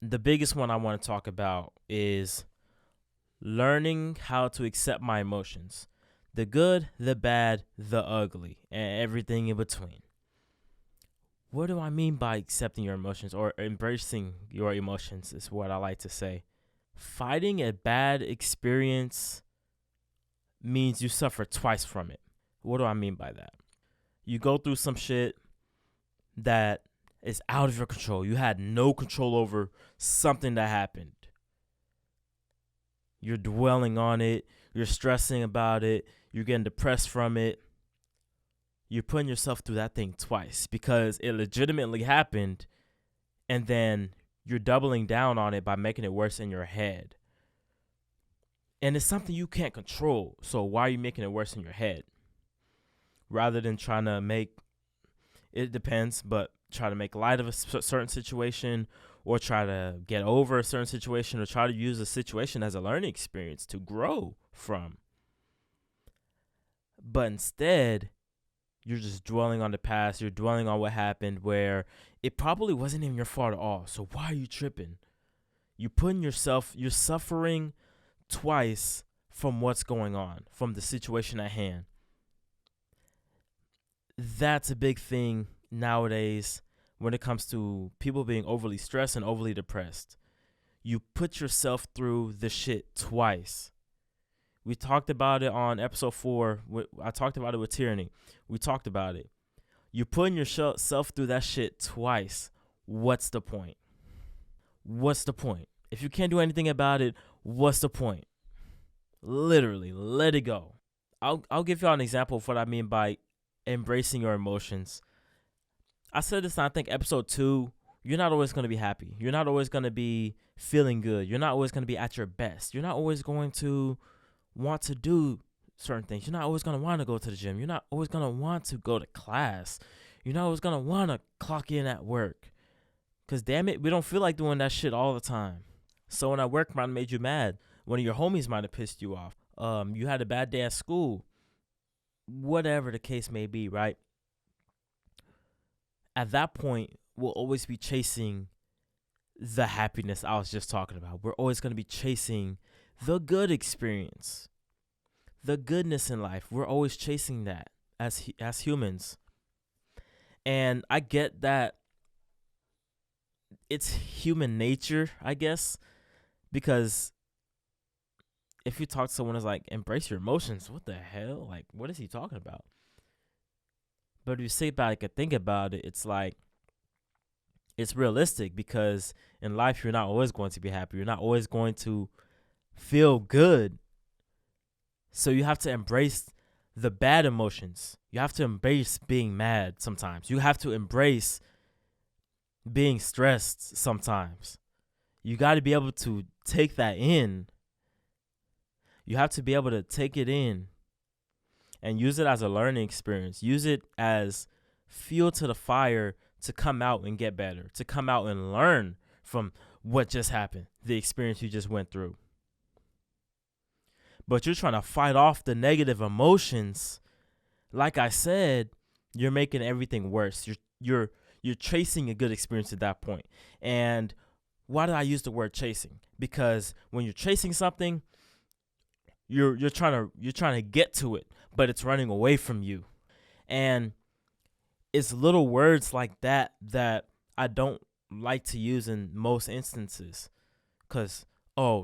The biggest one I want to talk about is learning how to accept my emotions, the good, the bad, the ugly, and everything in between. What do I mean by accepting your emotions or embracing your emotions is what I like to say. Fighting a bad experience means you suffer twice from it. What do I mean by that? You go through some shit that is out of your control. You had no control over something that happened. You're dwelling on it, you're stressing about it, you're getting depressed from it. You're putting yourself through that thing twice because it legitimately happened, and then you're doubling down on it by making it worse in your head. And it's something you can't control. So why are you making it worse in your head? Rather than trying to make it depends, but try to make light of a certain situation or try to get over a certain situation or try to use a situation as a learning experience to grow from. But instead, you're just dwelling on the past. You're dwelling on what happened where it probably wasn't even your fault at all. So why are you tripping? You're suffering twice from what's going on, from the situation at hand. That's a big thing nowadays when it comes to people being overly stressed and overly depressed. You put yourself through the shit twice. We talked about it on episode 4. I talked about it with Tyranny. We talked about it. You're putting yourself through that shit twice. What's the point? What's the point? If you can't do anything about it, what's the point? Literally, let it go. I'll give y'all an example of what I mean by embracing your emotions. I said this in, I think, episode 2. You're not always going to be happy. You're not always going to be feeling good. You're not always going to be at your best. You're not always going to want to do certain things. You're not always going to want to go to the gym. You're not always going to want to go to class. You're not always going to want to clock in at work. Because, damn it, we don't feel like doing that shit all the time. So when at work might have made you mad. One of your homies might have pissed you off. You had a bad day at school. Whatever the case may be, right? At that point, we'll always be chasing the happiness I was just talking about. We're always going to be chasing the good experience, the goodness in life. We're always chasing that as humans. And I get that it's human nature, I guess, because if you talk to someone who's like, embrace your emotions, what the hell? Like, what is he talking about? But if you sit back and think about it, it's like, it's realistic because in life, you're not always going to be happy. You're not always going to feel good. So you have to embrace the bad emotions. You have to embrace being mad sometimes. You have to embrace being stressed sometimes. You got to be able to take that in. You have to be able to take it in and use it as a learning experience. Use it as fuel to the fire to come out and get better, to come out and learn from what just happened, the experience you just went through. But you're trying to fight off the negative emotions. Like I said, you're making everything worse. You're chasing a good experience at that point. And why did I use the word chasing? Because when you're chasing something, you're trying to get to it, but it's running away from you. And it's little words like that that I don't like to use in most instances. Cause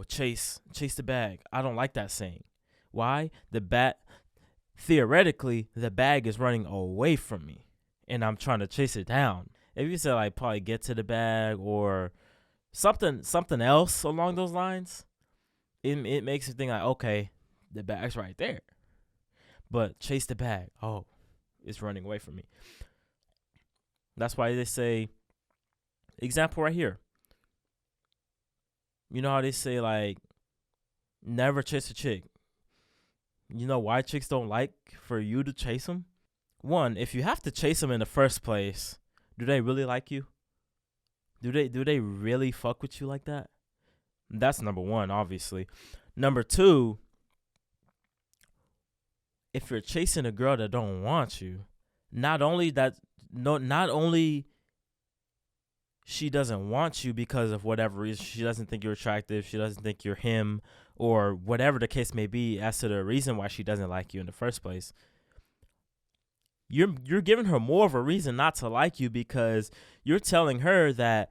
chase the bag. I don't like that saying. Why? Theoretically, the bag is running away from me, and I'm trying to chase it down. If you say like probably get to the bag or something else along those lines, it makes you think like, okay, the bag's right there. But chase the bag. Oh, it's running away from me. That's why they say, example right here. You know how they say like, never chase a chick. You know why chicks don't like for you to chase them? One, if you have to chase them in the first place, do they really like you? Do they really fuck with you like that? That's number one, obviously. Number two, if you're chasing a girl that don't want you, not only she doesn't want you because of whatever reason. She doesn't think you're attractive. She doesn't think you're him, or whatever the case may be as to the reason why she doesn't like you in the first place. You're giving her more of a reason not to like you because you're telling her that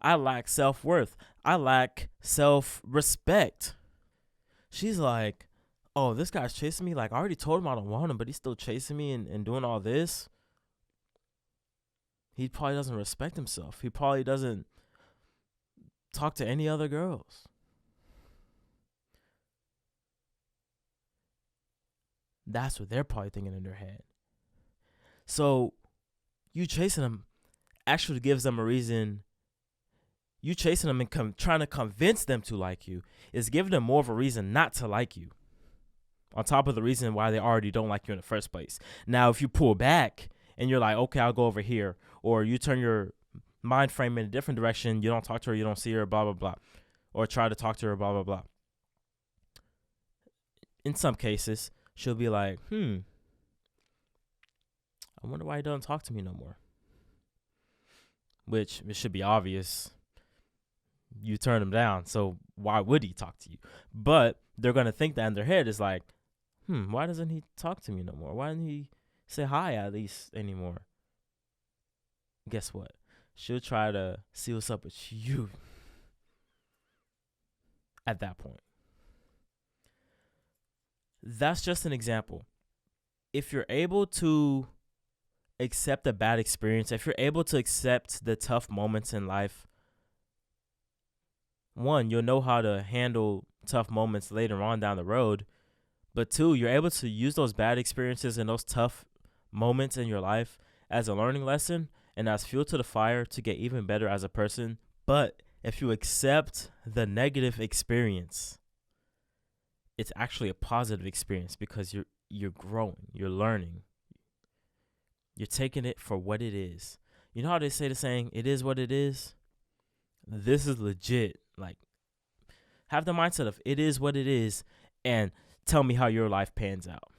I lack self-worth. I lack self-respect. She's like, oh, this guy's chasing me. Like, I already told him I don't want him, but he's still chasing me and doing all this. He probably doesn't respect himself. He probably doesn't talk to any other girls. That's what they're probably thinking in their head. So you chasing them actually gives them a reason. You chasing them and trying to convince them to like you is giving them more of a reason not to like you, on top of the reason why they already don't like you in the first place. Now, if you pull back and you're like, okay, I'll go over here, or you turn your mind frame in a different direction, you don't talk to her, you don't see her, blah, blah, blah, or try to talk to her, blah, blah, blah. In some cases, she'll be like, I wonder why he doesn't talk to me no more. Which, it should be obvious. You turn him down, so why would he talk to you? But they're going to think that in their head is like, why doesn't he talk to me no more? Why didn't he say hi at least anymore? Guess what? She'll try to see what's up with you at that point. That's just an example. If you're able to accept a bad experience, if you're able to accept the tough moments in life, one, you'll know how to handle tough moments later on down the road. But two, you're able to use those bad experiences and those tough moments in your life as a learning lesson and as fuel to the fire to get even better as a person. But if you accept the negative experience, it's actually a positive experience because you're growing, you're learning. You're taking it for what it is. You know how they say the saying, it is what it is? This is legit. Like, have the mindset of it is what it is and tell me how your life pans out.